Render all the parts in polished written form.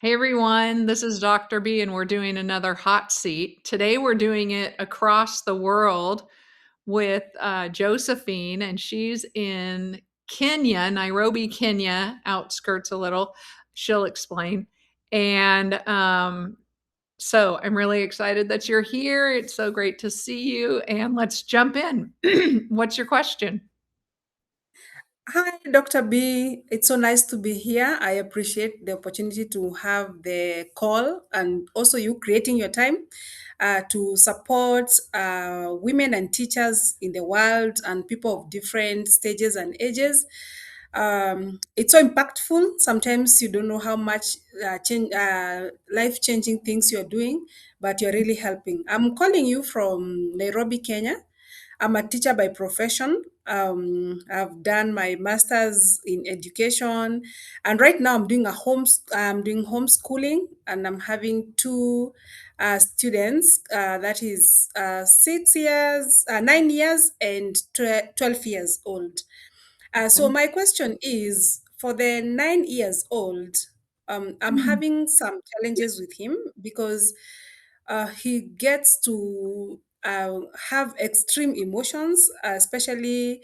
Hey everyone, this is Dr. B, and we're doing another hot seat. Today we're doing it across the world with Josephine, and she's in Kenya, Nairobi, Kenya, outskirts a little. She'll explain. And so I'm really excited that you're here. It's so great to see you, and let's jump in. What's your question? Hi, Dr. B. It's so nice to be here. I appreciate the opportunity to have the call and also you creating your time to support women and teachers in the world and people of different stages and ages. It's so impactful. Sometimes you don't know how much life changing things you're doing, but you're really helping. I'm calling you from Nairobi, Kenya. I'm a teacher by profession. I've done my master's in education, and right now I'm doing homeschooling, and I'm having two students. That is 6 years, 9 years, and 12 years old. So Okay. my question is for the 9 years old. I'm having some challenges with him because he gets to have extreme emotions, especially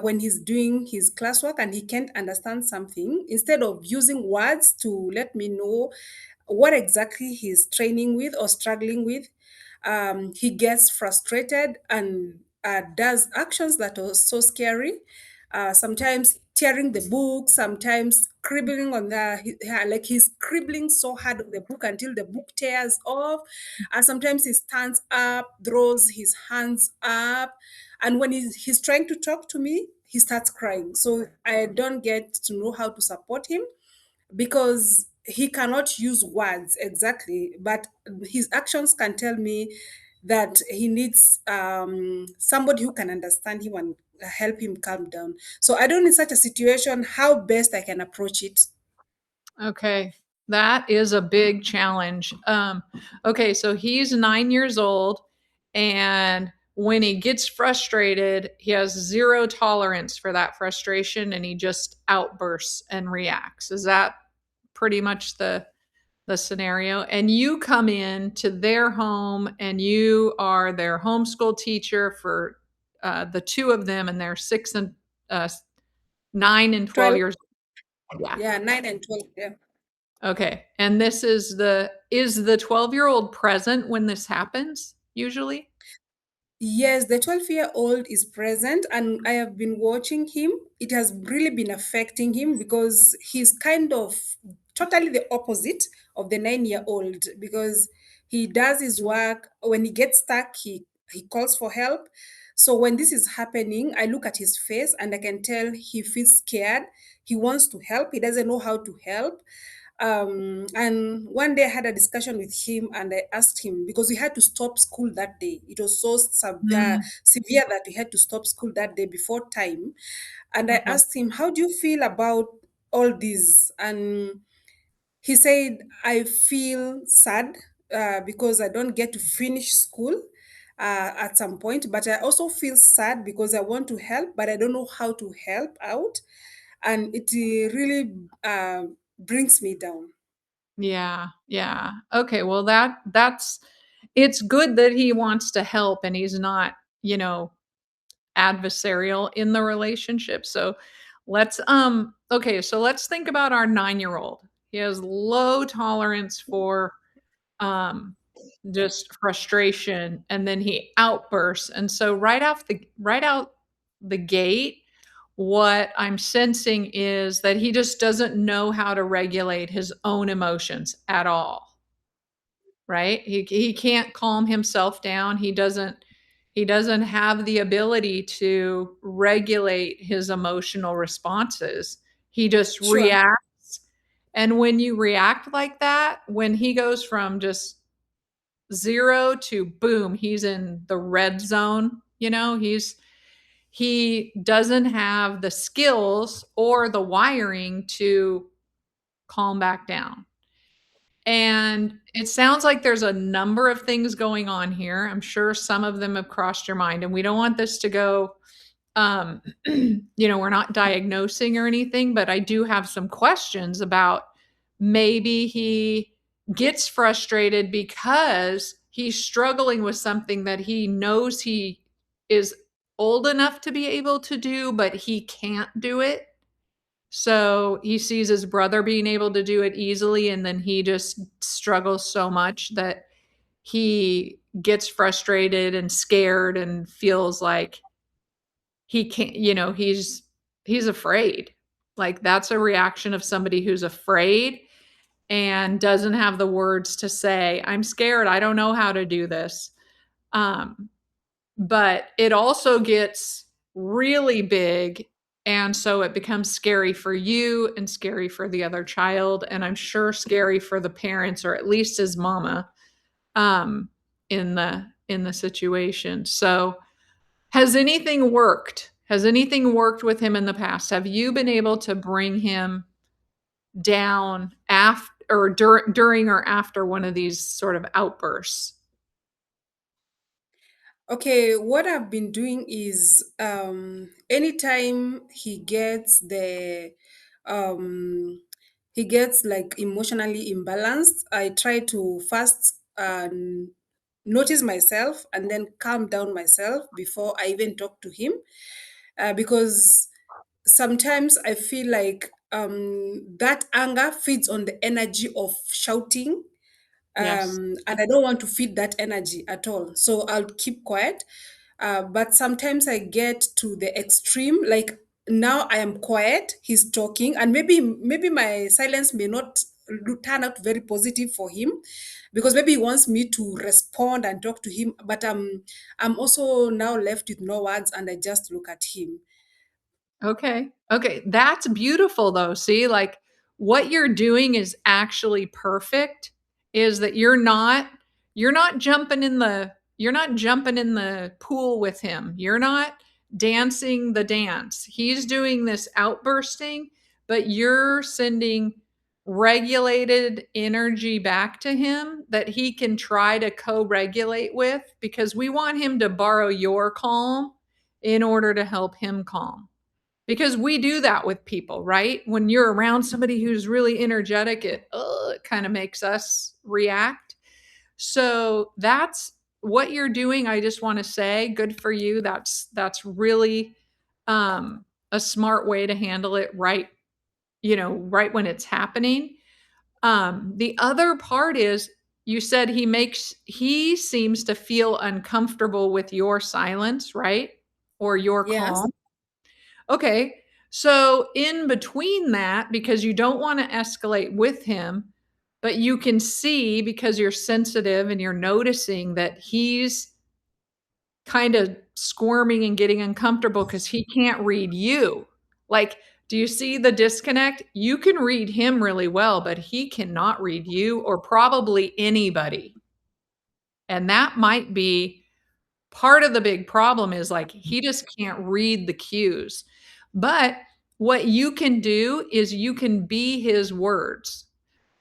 when he's doing his classwork and he can't understand something. Instead of using words to let me know what exactly he's training with or struggling with, he gets frustrated and does actions that are so scary. Sometimes tearing the book, sometimes scribbling on like he's scribbling so hard on the book until the book tears off. And sometimes he stands up, throws his hands up, and when he's trying to talk to me, he starts crying. So I don't get to know how to support him because he cannot use words exactly, but his actions can tell me that he needs somebody who can understand him and help him calm down. So I don't, in such a situation, how best I can approach it. Okay, that is a big challenge. Okay, so he's 9 years old, and when he gets frustrated, he has zero tolerance for that frustration, and he just outbursts and reacts. Is that pretty much the scenario? And you come in to their home, and you are their homeschool teacher for the two of them, and they're 9 and 12 12, years old. Yeah. yeah, 9 and 12. Yeah. Okay. And this is the 12-year-old present when this happens usually? Yes, the 12-year-old is present, and I have been watching him. It has really been affecting him because he's kind of totally the opposite of the 9-year-old because he does his work. When he gets stuck, he calls for help. So when this is happening, I look at his face and I can tell he feels scared. He wants to help. He doesn't know how to help. And one day I had a discussion with him and I asked him because we had to stop school that day. It was so Mm, severe that we had to stop school that day before time. And I okay. asked him, how do you feel about all this? And he said, I feel sad because I don't get to finish school at some point, but I also feel sad because I want to help, but I don't know how to help out. And it really brings me down. Yeah, yeah. Okay, well that's it's good that he wants to help and he's not, you know, adversarial in the relationship. So let's think about our 9-year-old. He has low tolerance for um just frustration, and then he outbursts. And so right out the gate, what I'm sensing is that he just doesn't know how to regulate his own emotions at all, right? He can't calm himself down. He doesn't have the ability to regulate his emotional responses. He just Sure. reacts. And when you react like that, when he goes from just 0 to boom, he's in the red zone, he doesn't have the skills or the wiring to calm back down. And it sounds like there's a number of things going on here. I'm sure some of them have crossed your mind, and we don't want this to go, we're not diagnosing or anything, but I do have some questions about maybe he gets frustrated because he's struggling with something that he knows he is old enough to be able to do, but he can't do it. So he sees his brother being able to do it easily, and then he just struggles so much that he gets frustrated and scared and feels like he can't, he's afraid. Like that's a reaction of somebody who's afraid and doesn't have the words to say, I'm scared. I don't know how to do this. Um, but it also gets really big. And so it becomes scary for you and scary for the other child. And I'm sure scary for the parents, or at least his mama, um, in the situation. So has anything worked? Has anything worked with him in the past? Have you been able to bring him down after or during or after one of these sort of outbursts? Okay, what I've been doing is anytime he gets like emotionally imbalanced, I try to first notice myself and then calm down myself before I even talk to him. Because sometimes I feel like that anger feeds on the energy of shouting, Yes. and I don't want to feed that energy at all. So I'll keep quiet. But sometimes I get to the extreme, like now I am quiet, he's talking, and maybe my silence may not turn out very positive for him, because maybe he wants me to respond and talk to him, but I'm also now left with no words, and I just look at him. Okay. Okay. That's beautiful though. See, like what you're doing is actually perfect is that you're not jumping in the pool with him. You're not dancing the dance. He's doing this outbursting, but you're sending regulated energy back to him that he can try to co-regulate with, because we want him to borrow your calm in order to help him calm, because we do that with people, right? When you're around somebody who's really energetic, it kind of makes us react. So that's what you're doing. I just want to say, good for you. That's really um, a smart way to handle it, right? Right when it's happening. The other part is you said he seems to feel uncomfortable with your silence, right? Or your Yes. calm. Okay. So in between that, because you don't want to escalate with him, but you can see because you're sensitive and you're noticing that he's kind of squirming and getting uncomfortable because he can't read you. Like, do you see the disconnect? You can read him really well, but he cannot read you or probably anybody. And that might be part of the big problem, is like he just can't read the cues. But what you can do is you can be his words.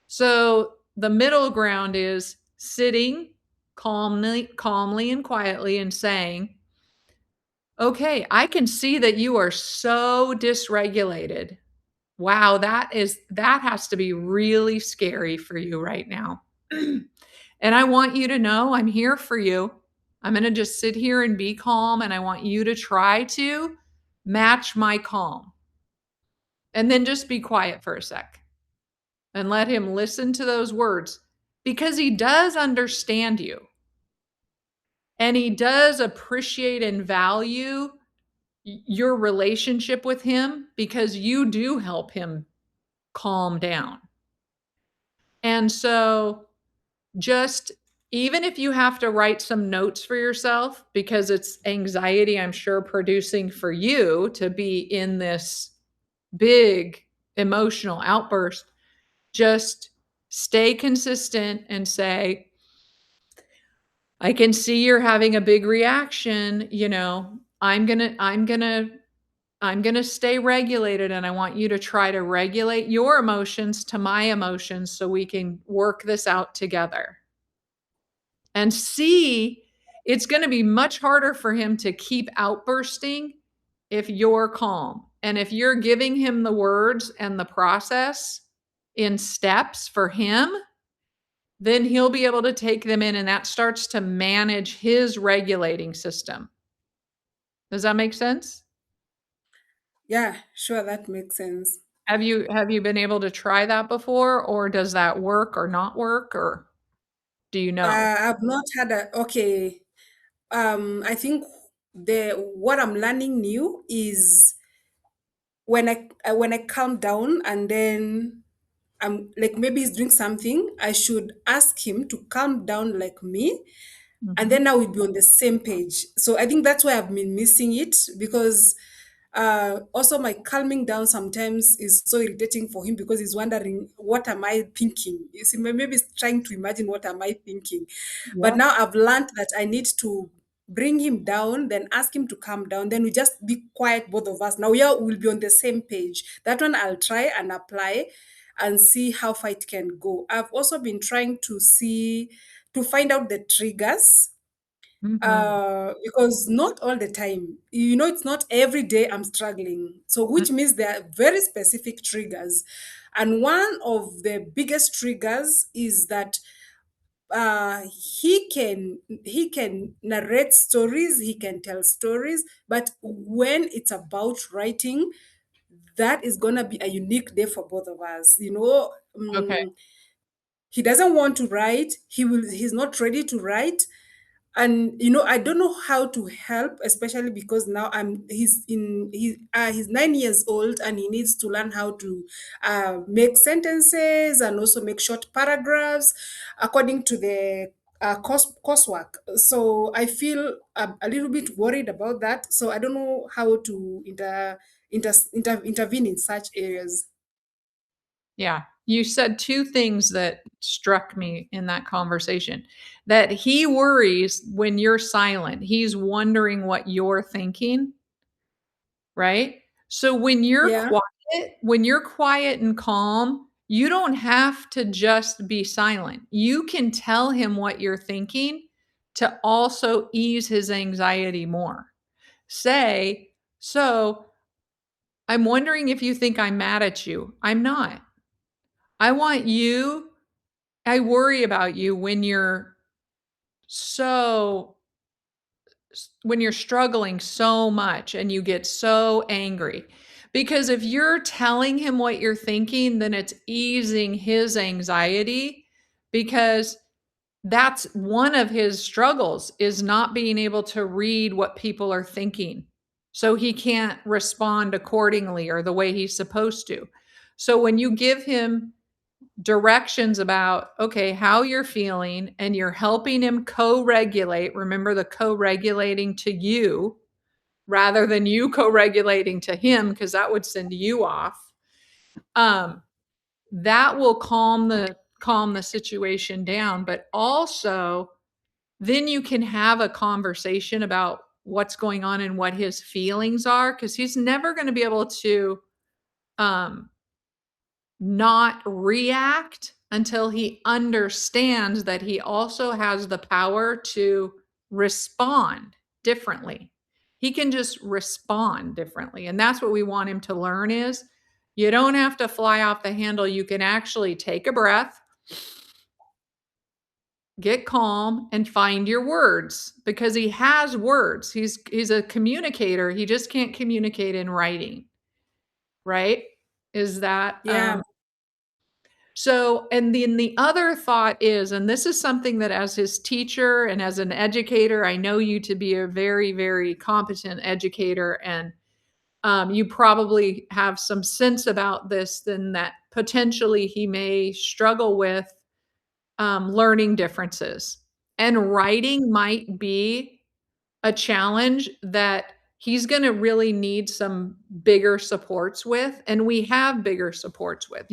So the middle ground is sitting calmly and quietly and saying, "Okay, I can see that you are so dysregulated. Wow, that has to be really scary for you right now. And I want you to know I'm here for you. I'm going to just sit here and be calm, and I want you to try to match my calm." And then just be quiet for a sec and let him listen to those words, because he does understand you and he does appreciate and value your relationship with him, because you do help him calm down. And so just, even if you have to write some notes for yourself because it's anxiety, I'm sure, producing for you to be in this big emotional outburst, just stay consistent and say, I can see you're having a big reaction, I'm going to stay regulated, and I want you to try to regulate your emotions to my emotions so we can work this out together. And see, it's going to be much harder for him to keep outbursting if you're calm. And if you're giving him the words and the process, in steps for him, then he'll be able to take them in and that starts to manage his regulating system. Does that make sense? Yeah, sure, that makes sense. Have you been able to try that before or does that work or not work or do you know? I've not had a okay. I think the what I'm learning new is when I calm down and then I'm like maybe he's doing something, I should ask him to calm down like me, and then Mhm. now we'll be on the same page. So I think that's why I've been missing it because also my calming down sometimes is so irritating for him because he's wondering what am I thinking. You see, maybe he's trying to imagine what am I thinking. But Yep. now I've learned that I need to bring him down, then ask him to calm down, then we just be quiet, both of us. Now we'll be on the same page. That one I'll try and apply and see how far it can go. I've also been trying to find out the triggers Mhm. because not all the time, it's not every day I'm struggling. So, Mm, which means there are very specific triggers. And one of the biggest triggers is that he can narrate stories, he can tell stories, but when it's about writing, that is gonna be a unique day for both of us. okay. He doesn't want to write. He's not ready to write, and I don't know how to help, especially because now he's 9 years old and he needs to learn how to make sentences and also make short paragraphs according to the coursework. So I feel a little bit worried about that, so I don't know how to intervene in such areas. Yeah. You said 2 things that struck me in that conversation. That he worries when you're silent. He's wondering what you're thinking, right? So Yeah. when you're quiet and calm, you don't have to just be silent. You can tell him what you're thinking to also ease his anxiety more. Say, "So, I'm wondering if you think I'm mad at you. I'm not. I want you I worry about you so when you're struggling so much and you get so angry. Because if you're telling him what you're thinking, then it's easing his anxiety because that's one of his struggles is not being able to read what people are thinking. So he can't respond accordingly or the way he's supposed to. So when you give him directions about okay how you're feeling and you're helping him co-regulate, remember the co-regulating to you rather than you co-regulating to him because that would send you off. um that will calm the situation down, but also then you can have a conversation about what's going on and what his feelings are because he's never going to be able to um not react until he understands that he also has the power to respond differently. He can just respond differently. And that's what we want him to learn is you don't have to fly off the handle. You can actually take a breath, get calm and find your words because he has words. He's a communicator. He just can't communicate in writing, right? Is that Yeah. So, and then the other thought is, and this is something that as his teacher and as an educator, I know you to be a very, very competent educator, and you probably have some sense about this, then that potentially he may struggle with learning differences. And writing might be a challenge that he's gonna really need some bigger supports with, and we have bigger supports with.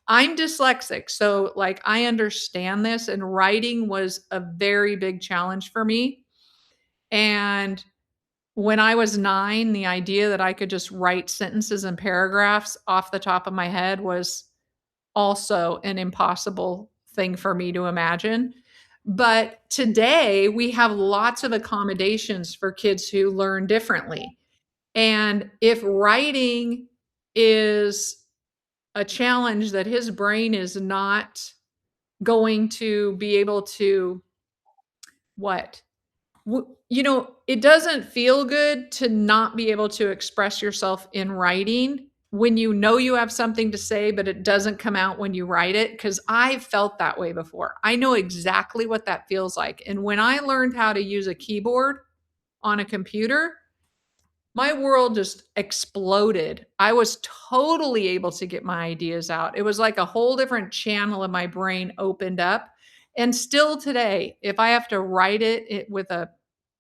I'm dyslexic, so, like, I understand this, and writing was a very big challenge for me, and when I was 9, the idea that I could just write sentences and paragraphs off the top of my head was also an impossible thing for me to imagine. But today, we have lots of accommodations for kids who learn differently. And if writing is a challenge that his brain is not going to be able to what? It doesn't feel good to not be able to express yourself in writing when you know you have something to say, but it doesn't come out when you write it. Because I've felt that way before. I know exactly what that feels like. And when I learned how to use a keyboard on a computer, my world just exploded. I was totally able to get my ideas out. It was like a whole different channel of my brain opened up. And still today, if I have to write it with a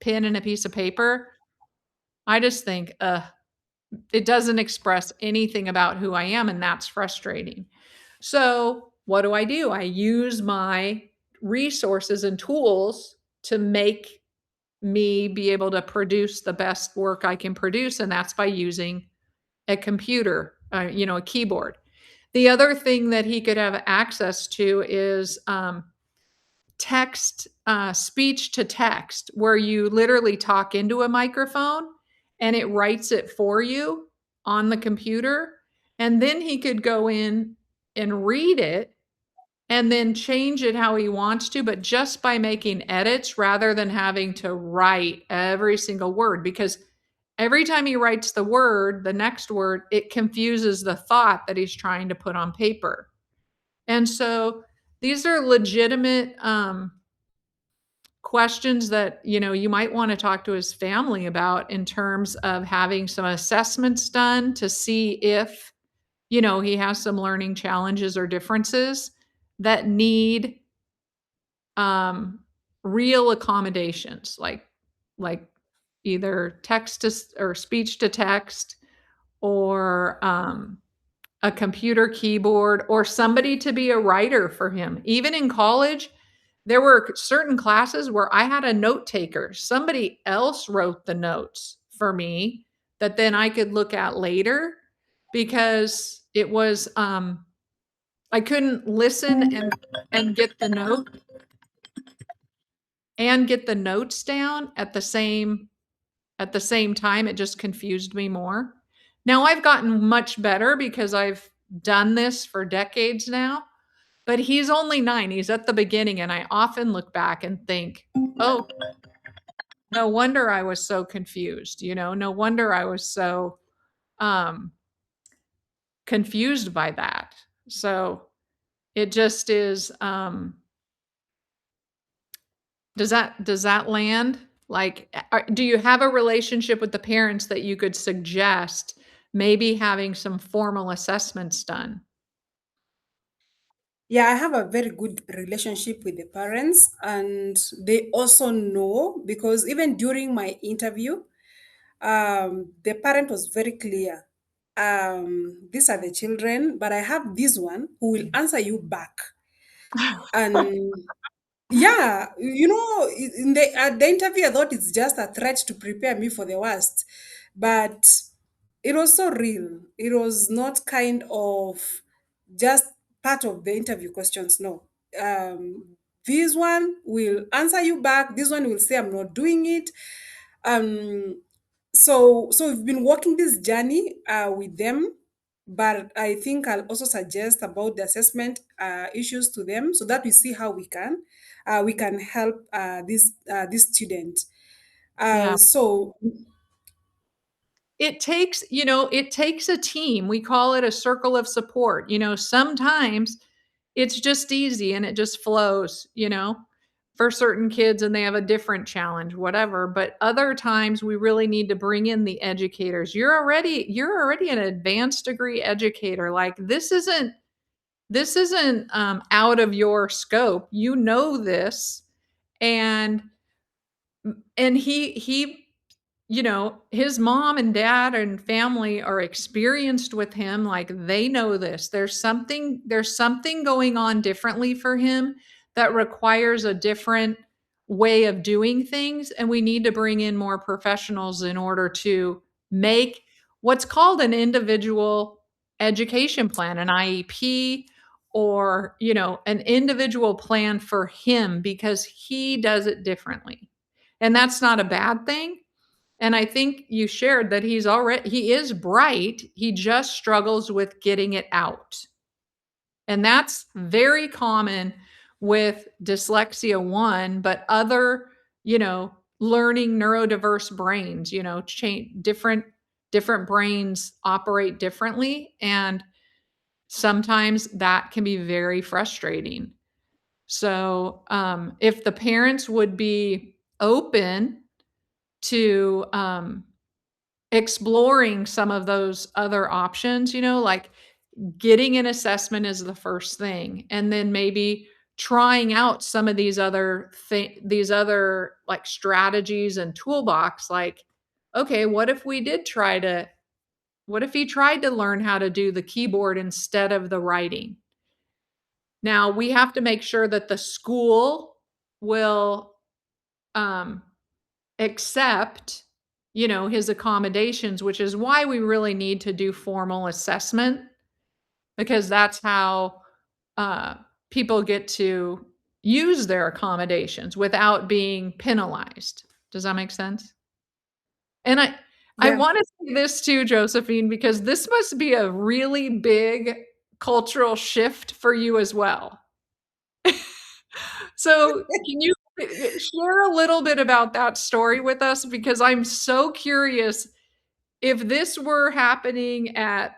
pen and a piece of paper, I just think, it doesn't express anything about who I am. And that's frustrating. So, what do? I use my resources and tools to make me be able to produce the best work I can produce. And that's by using a computer, a keyboard. The other thing that he could have access to is text, speech to text, where you literally talk into a microphone and it writes it for you on the computer. And then he could go in and read it and then change it how he wants to, but just by making edits rather than having to write every single word. Because every time he writes the next word, it confuses the thought that he's trying to put on paper. And so these are legitimate questions that you might want to talk to his family about in terms of having some assessments done to see if he has some learning challenges or differences that need um, real accommodations, like either text to or speech to text, or a computer keyboard, or somebody to be a writer for him. Even in college, there were certain classes where I had a note taker. Somebody else wrote the notes for me that then I could look at later, because it was I couldn't listen and get the note and get the notes down at the same time. It just confused me more. Now I've gotten much better because I've done this for decades now, but he's only 9. He's at the beginning, and I often look back and think, "Oh, no wonder I was so confused, no wonder I was so um confused by that." So, it just is does that land? Like, do you have a relationship with the parents that you could suggest maybe having some formal assessments done? Yeah, I have a very good relationship with the parents, and they also know because even during my interview, the parent was very clear. These are the children, but I have this one who will answer you back. And yeah, in the interview, I thought it's just a threat to prepare me for the worst, but it was so real. It was not kind of just part of the interview questions. No, this one will answer you back. This one will say, "I'm not doing it." Um, so we've been walking this journey with them, but I think I'll also suggest about the assessment issues to them so that we see how we can help this student. Yeah. So It takes a team. We call it a circle of support. Sometimes it's just easy and it just flows, for certain kids, and they have a different challenge, whatever. But other times we really need to bring in the educators. You're already an advanced degree educator. Like, this isn't out of your scope. This, and and his mom and dad and family are experienced with him. Like, they know this. There's something going on differently for him that requires a different way of doing things, and we need to bring in more professionals in order to make what's called an individual education plan, an IEP, or an individual plan for him, because he does it differently. And that's not a bad thing. And I think you shared that he is bright, he just struggles with getting it out. And that's very common with dyslexia 1, but other, learning neurodiverse brains, different brains operate differently, and sometimes that can be very frustrating. So, if the parents would be open to exploring some of those other options, like getting an assessment is the first thing, and then maybe trying out some of these other like strategies and toolbox, like, okay, what if he tried to learn how to do the keyboard instead of the writing? Now we have to make sure that the school will um, accept, his accommodations, which is why we really need to do formal assessment, because that's how uh, people get to use their accommodations without being penalized. Does that make sense? And I Yeah. want to say this too, Josephine, because this must be a really big cultural shift for you as well. So, can you share a little bit about that story with us? Because I'm so curious if this were happening at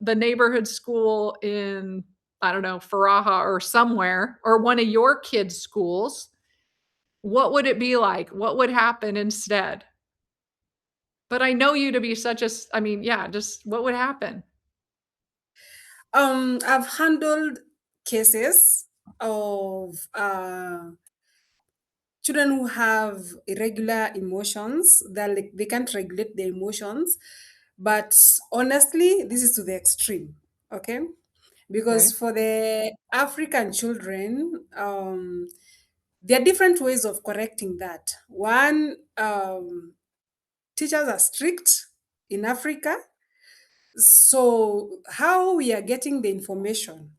the neighborhood school in, I don't know, Faraha or somewhere, or one of your kids' schools, what would it be like? What would happen instead? But I know you to be I mean, yeah, just what would happen? I've handled cases of children who have irregular emotions. That like they can't regulate their emotions. But honestly, this is to the extreme. Okay, because Okay. for the African children, there are different ways of correcting that. One, teachers are strict in Africa. So how we are getting the information?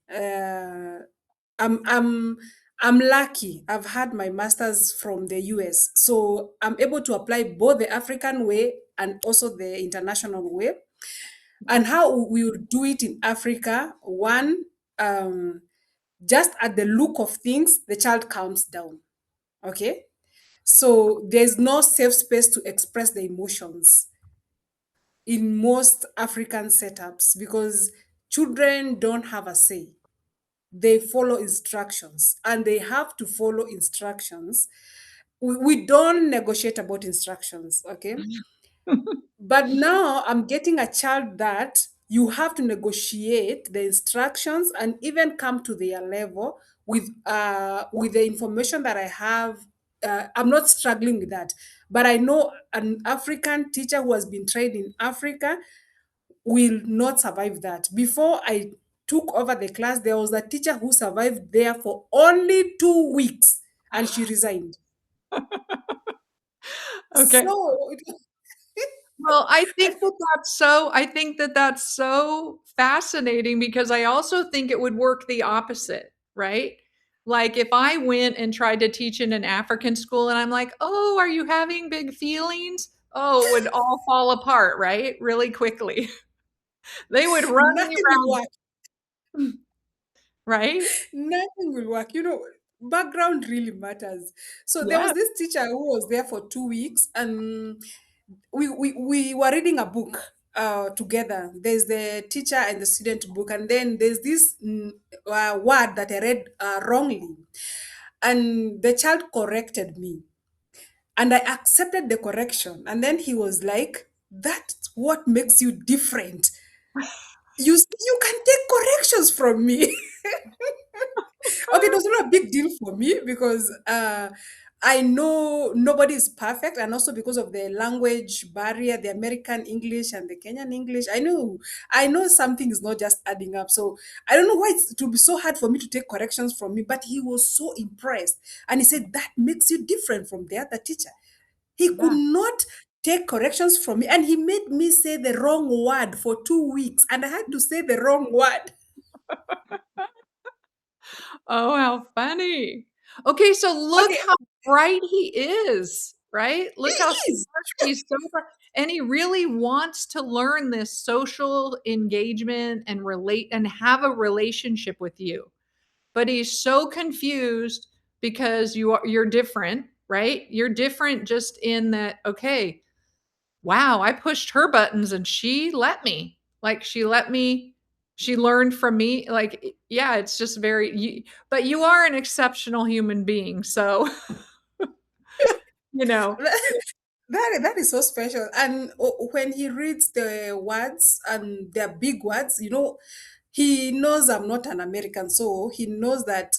I'm I'm I'm lucky. I've had my master's from the US, so I'm able to apply both the African way and also the international way. And how we would do it in Africa, one, um, just at the look of things, the child calms down. Okay, so there's no safe space to express the emotions in most African setups because children don't have a say. They follow instructions and they have to follow instructions. We don't negotiate about instructions, okay? But now I'm getting a child that you have to negotiate the instructions and even come to their level with the information that I have. I'm not struggling with that, but I know an African teacher who has been trained in Africa will not survive that. Before I took over the class, there was a teacher who survived there for only 2 weeks and she resigned. Okay. So, Well, I think that that's so fascinating, because I also think it would work the opposite, right? Like if I went and tried to teach in an African school and I'm like, "Oh, are you having big feelings?" Oh, it would all fall apart, right? Really quickly. They would run me nothing will work. around, right? Nothing will work. Background really matters. So there Yeah. was this teacher who was there for 2 weeks, and we were reading a book together. There's the teacher and the student book, and then there's this word that I read wrongly, and the child corrected me, and I accepted the correction. And then he was like, "That's what makes you different. You can take corrections from me." Okay, it was not a big deal for me because I know nobody is perfect, and also because of the language barrier, the American English and the Kenyan English. I know something is not just adding up. So I don't know why it would be so hard for me to take corrections from me, but he was so impressed. And he said, "That makes you different from the other teacher." He could Yeah. not take corrections from me, and he made me say the wrong word for 2 weeks, and I had to say the wrong word. Oh, how funny. Okay, so look Okay, how bright he is. right? Look how It smart he's so smart, and he really wants to learn this social engagement and relate and have a relationship with you. But he's so confused because you're different, right? You're different just in that, okay, wow, I pushed her buttons and she let me. Like she let me, she learned from me. Like, yeah, it's just very, but you are an exceptional human being. So, you know, that is so special. And when he reads the words and they're big words, he knows I'm not an American, so he knows that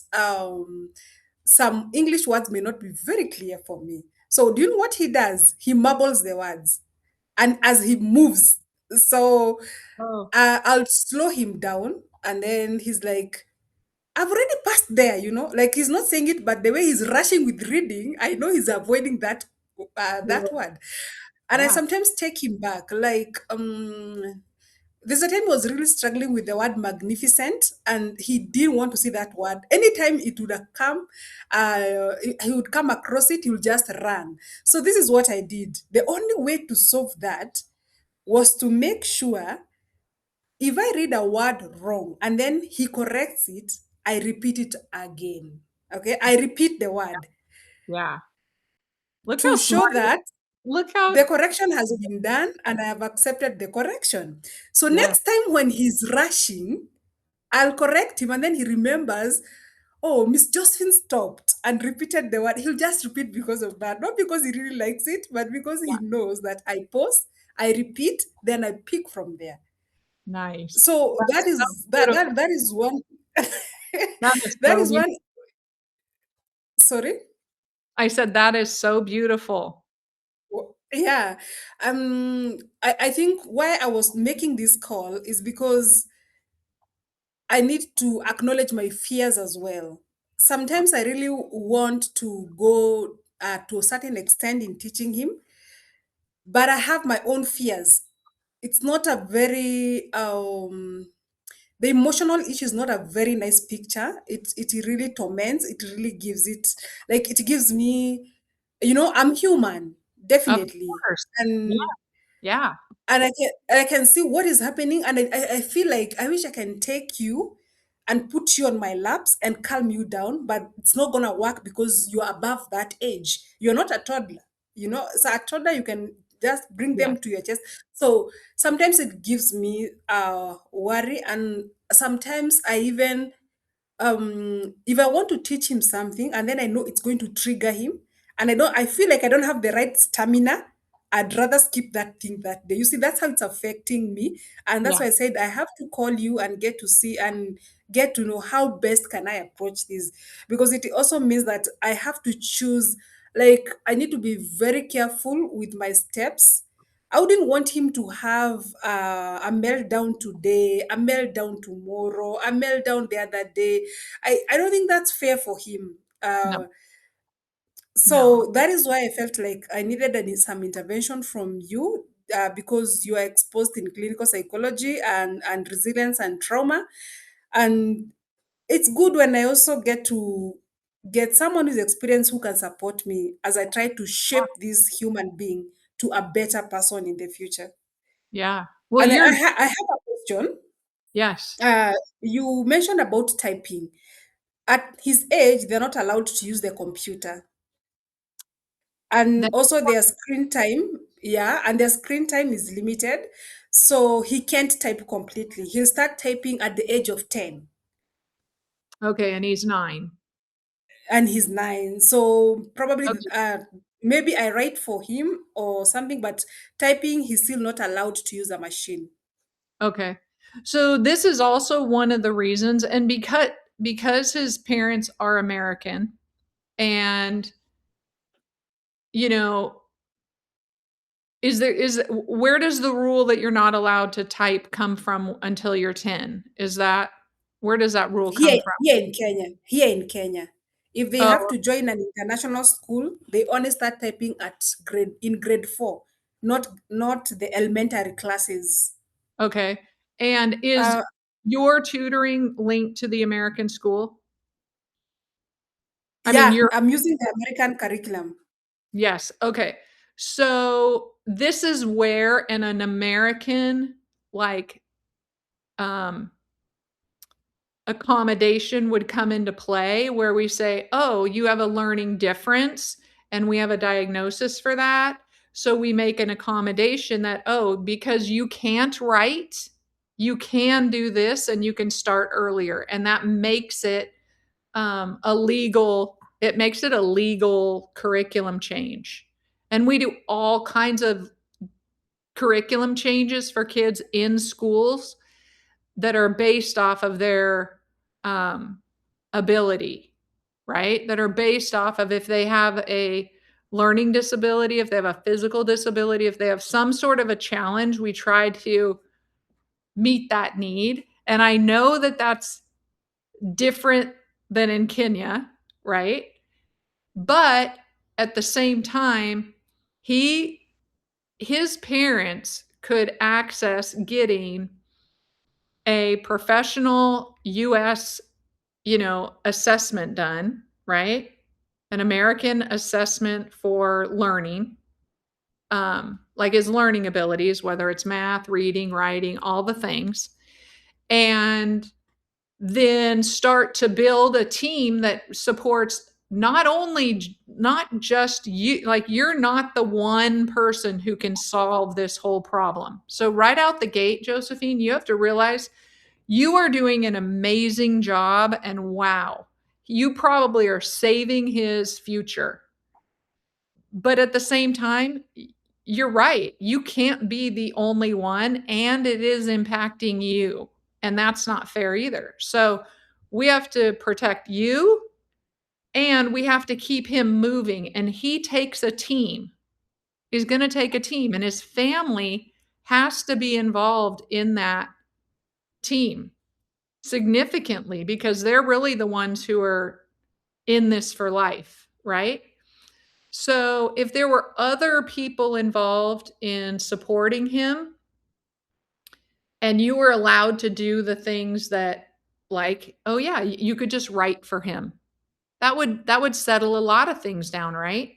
some English words may not be very clear for me. So do you know what he does? He mumbles the words, and as he moves, so oh, I'll slow him down, and then he's like, I've already passed there, like he's not saying it, but the way he's rushing with reading, I know he's avoiding that word. And I yeah, sometimes take him back. Like, there's a time he was really struggling with the word magnificent, and he didn't want to see that word. Anytime it would have come, he would come across it, he would just run. So this is what I did. The only way to solve that was to make sure if I read a word wrong and then he corrects it, I repeat it again. Okay, I repeat the word yeah. Look how to smart show he is. that Look how, the correction has been done and I have accepted the correction. So yeah, next time when he's rushing, I'll correct him and then he remembers, oh, Miss Josephine stopped and repeated the word. He'll just repeat because of that, not because he really likes it, but because he yeah, knows that I pause, I repeat, then I pick from there. nice. So that That's so is that beautiful. that that is one. That is That so is beautiful. one. Sorry. I said that is so beautiful. Yeah. I think why I was making this call is because I need to acknowledge my fears as well. Sometimes I really want to go to a certain extent in teaching him, but I have my own fears. It's not a very the emotional issue is not a very nice picture. It really torments. It really gives it, like, it gives me, I'm human, Of definitely, course. Yeah, and yeah, I can see what is happening, and I feel like I wish I can take you and put you on my laps and calm you down, but it's not gonna work because you're above that age. You're not a toddler, So a toddler, you can just bring yes, them to your chest. So sometimes it gives me worry, and sometimes I even if I want to teach him something and then I know it's going to trigger him, and I feel like I don't have the right stamina, I'd rather skip that thing that day. You see, that's how it's affecting me. And that's yeah, why I said I have to call you and get to see and get to know how best can I approach this. Because it also means that I have to choose, like, I need to be very careful with my steps. I wouldn't want him to have a meltdown today, a meltdown tomorrow, a meltdown the other day. I don't think that's fair for him. no, no, So that is why I felt like I needed some intervention from you, because you are exposed in clinical psychology and resilience and trauma. And it's good when I also get to get someone who's experienced who can support me as I try to shape this human being to a better person in the future. yeah. Well, And you're I have a question. yes. You mentioned about typing. At his age, they're not allowed to use the computer. And That also their screen time, yeah, and their screen time is limited. So he can't type completely. He'll start typing at the age of 10 okay, and he's 9. and he's 9. So probably Okay, maybe I write for him or something, but typing, he's still not allowed to use a machine. okay. So this is also one of the reasons, and because his parents are American, and, you know, where does the rule that you're not allowed to type come from until you're 10? Is that where does that rule come Here, from? here in Kenya, if they have Oh, to join an international school, they only start typing at grade 4, not the elementary classes. okay. And is Uh, your tutoring linked to the American school? I mean, yeah, you're I'm using the American curriculum. Yes. Okay. So this is where in an American like um accommodation would come into play where we say, "Oh, you have a learning difference and we have a diagnosis for that." So we make an accommodation that, "Oh, because you can't write, you can do this and you can start earlier." And that makes it a legal it makes it a legal curriculum change. And we do all kinds of curriculum changes for kids in schools that are based off of their um, ability, right? That are based off of if they have a learning disability, if they have a physical disability, if they have some sort of a challenge, we try to meet that need. And I know that that's different than in Kenya, right? But at the same time, he his parents could access getting a professional US, assessment done, right? An American assessment for learning, like his learning abilities, whether it's math, reading, writing, all the things, and then start to build a team that supports not just you, like you're not the one person who can solve this whole problem. So right out the gate, Josephine, you have to realize you are doing an amazing job and wow, you probably are saving his future. But at the same time, you're right. You can't be the only one, and it is impacting you. And that's not fair either. So we have to protect you and we have to keep him moving. And he takes a team. He's going to take a team, and his family has to be involved in that team significantly because they're really the ones who are in this for life, right? So if there were other people involved in supporting him and you were allowed to do the things that like, oh yeah, you could just write for him. That would settle a lot of things down, right?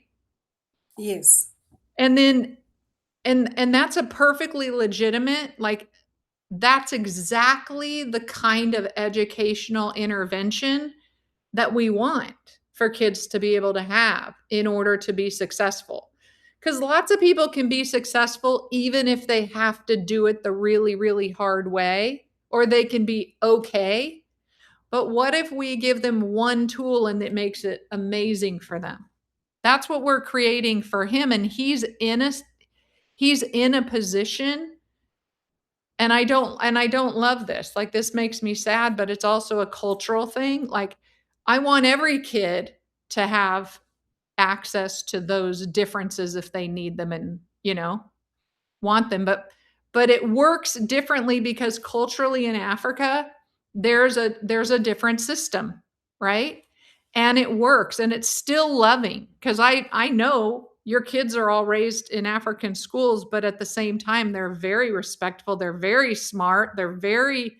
Yes. And then and that's a perfectly legitimate like that's exactly the kind of educational intervention that we want for kids to be able to have in order to be successful. Because lots of people can be successful even if they have to do it the really, really hard way, or they can be okay. But what if we give them one tool and it makes it amazing for them? That's what we're creating for him. And he's in a position and I don't love this. Like this makes me sad, but it's also a cultural thing. Like I want every kid to have access to those differences if they need them and, want them, but it works differently because culturally in Africa, there's a different system, right? And it works and it's still loving because I know your kids are all raised in African schools, but at the same time, they're very respectful, they're very smart, they're very,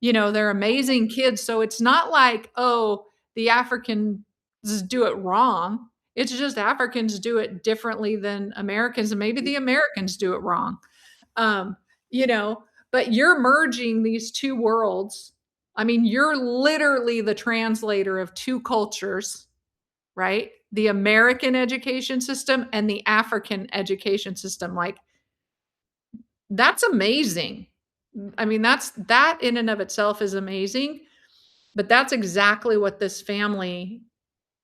they're amazing kids. So it's not like, oh, the Africans do it wrong. It's just Africans do it differently than Americans, and maybe the Americans do it wrong. Um, you know, but you're merging these two worlds. I mean, you're literally the translator of two cultures, right? The American education system and the African education system. Like, that's amazing. I mean, that in and of itself is amazing, but that's exactly what this family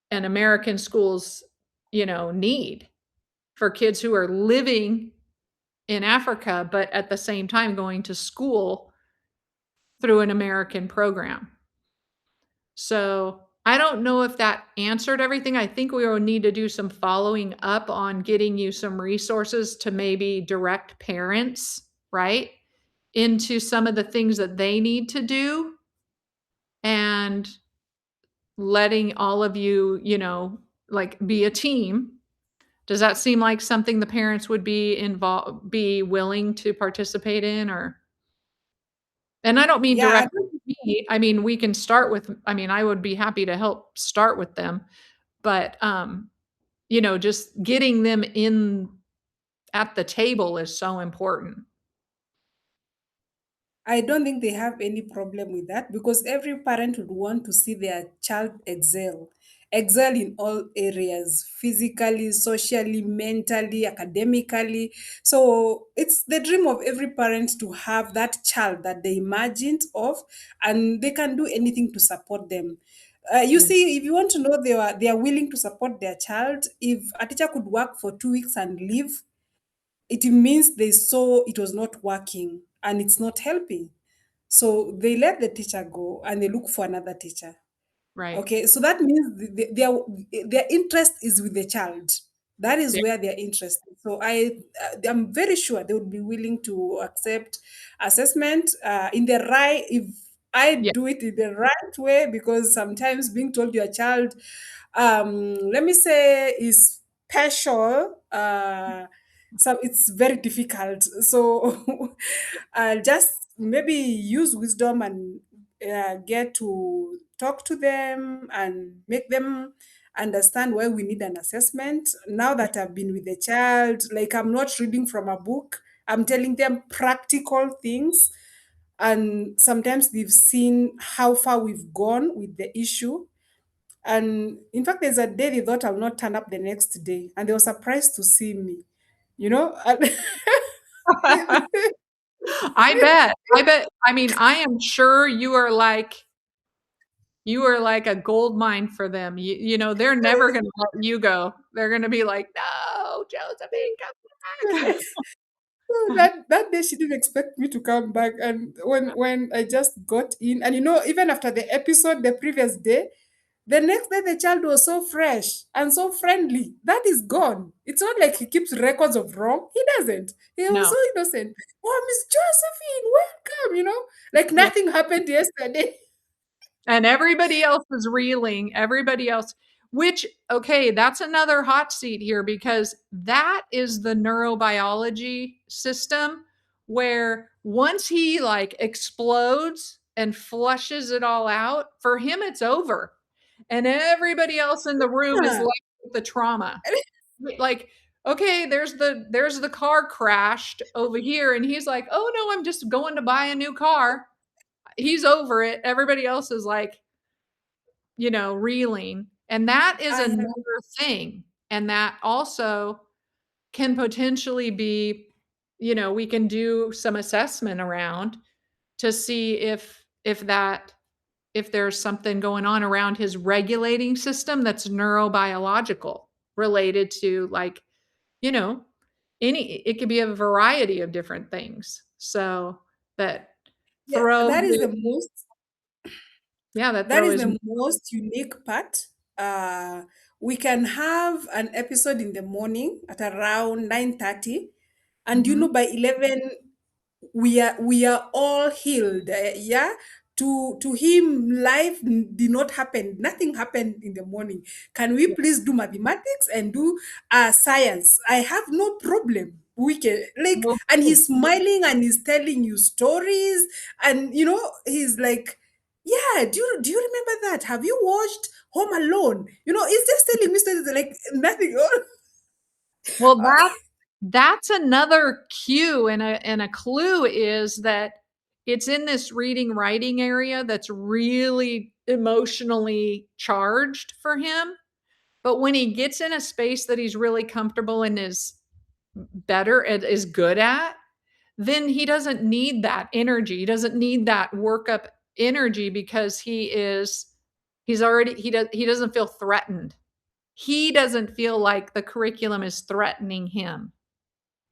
and American schools, need for kids who are living in Africa, but at the same time going to school through an American program. So I don't know if that answered everything. I think we will need to do some following up on getting you some resources to maybe direct parents, right, into some of the things that they need to do and letting all of you, like be a team. Does that seem like something the parents would be willing to participate in or and I don't mean Yeah, I directly don't, me. I mean, we can start with I mean, I would be happy to help start with them, but just getting them in at the table is so important. I don't think they have any problem with that because every parent would want to see their child excel in all areas, physically, socially, mentally, academically. So it's the dream of every parent to have that child that they imagined of, and they can do anything to support them. You Yeah. see, if you want to know they are willing to support their child, if a teacher could work for 2 weeks and leave, it means they saw it was not working and it's not helping. So they let the teacher go and they look for another teacher. Right. Okay, so that means their interest is with the child. That is Yeah. where they're interested. So I'm very sure they would be willing to accept assessment in the right, if I Yeah. do it in the right way, because sometimes being told your child, let me say, is special. So it's very difficult. So I'll just maybe use wisdom and get to talk to them and make them understand why we need an assessment. Now that I've been with the child, like I'm not reading from a book, I'm telling them practical things. And sometimes they've seen how far we've gone with the issue. And in fact, there's a day they thought I'll not turn up the next day, and they were surprised to see me. You know, I bet. I bet. I mean, I am sure you are like a gold mine for them. They're never gonna let you go. They're gonna be like, "No, Josephine, come back." so that day she didn't expect me to come back. And when I just got in, and even after the episode the previous day, the next day the child was so fresh and so friendly. That is gone. It's not like he keeps records of wrong. He doesn't. He was No. so innocent. Oh, Miss Josephine, welcome. Like Yeah. nothing happened yesterday. And everybody else is reeling, everybody else, which, okay, that's another hot seat here because that is the neurobiology system where once he like explodes and flushes it all out, for him it's over. And everybody else in the room is Yeah. left with the trauma. Like, okay, there's the car crashed over here and he's like, "Oh no, I'm just going to buy a new car." He's over it. Everybody else is like, reeling. And that is I another have thing. And that also can potentially be, we can do some assessment around to see if there's something going on around his regulating system that's neurobiological related to like, you know, it could be a variety of different things. So that yeah, throw that is his, the most yeah, that That throw is his, the most unique part. We can have an episode in the morning at around 9:30, and mhm. by 11 we are all healed. Yeah, to him life did not happen. Nothing happened in the morning. Can we Yeah. please do mathematics and do science? I have no problem. We can, like, Well, and good. he's smiling and he's telling you stories, and he's like, yeah, do you remember that? Have you watched Home Alone? He's just telling me stories like nothing. Well, that's another cue and a clue is that it's in this reading writing area that's really emotionally charged for him. But when he gets in a space that he's really comfortable and is better and is good at, then he doesn't need that energy. He doesn't need that workup energy because he doesn't feel threatened. He doesn't feel like the curriculum is threatening him.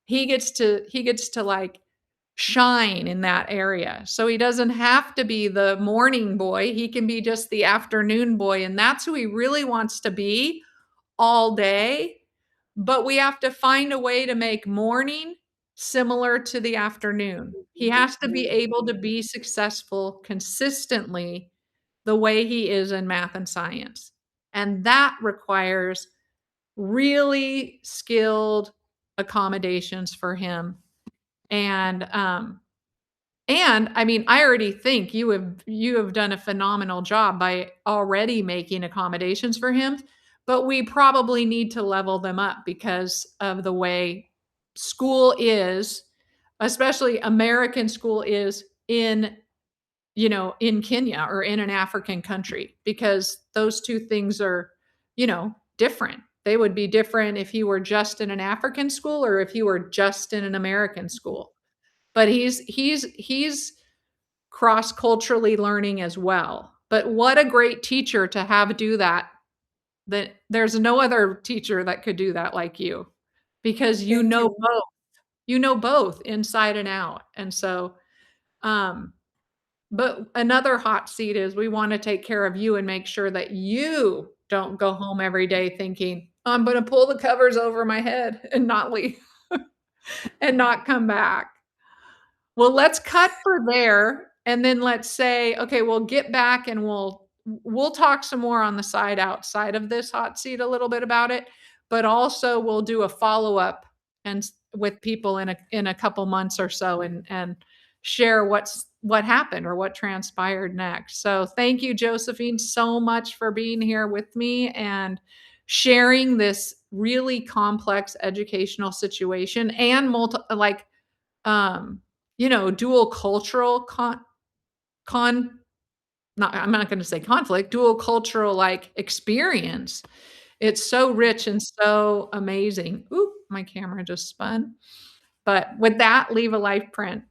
He gets to like shine in that area. So he doesn't have to be the morning boy. He can be just the afternoon boy and that's who he really wants to be all day. But we have to find a way to make morning similar to the afternoon. He has to be able to be successful consistently the way he is in math and science. And that requires really skilled accommodations for him. And I mean, I already think you have done a phenomenal job by already making accommodations for him. but we probably need to level them up because of the way school is, especially American school is in, in Kenya or in an African country, because those 2 things are, different. They would be different if you were just in an African school or if you were just in an American school. But he's cross-culturally learning as well. But what a great teacher to have do that. That there's no other teacher that could do that like you, because Thank you. you know both inside and out. And so, um, but another hot seat is we wanna take care of you and make sure that you don't go home every day thinking, "I'm gonna pull the covers over my head and not leave and not come back." Well, let's cut for there, and then let's say, okay, we'll get back and we'll talk some more on the side outside of this hot seat a little bit about it, but also we'll do a follow-up with people in a couple months or so and share what happened or what transpired next. So thank you, Josephine, so much for being here with me and sharing this really complex educational situation and um dual cultural con not I'm not gonna say conflict, dual cultural, experience. It's so rich and so amazing. Oop, my camera just spun. But with that, leave a life print.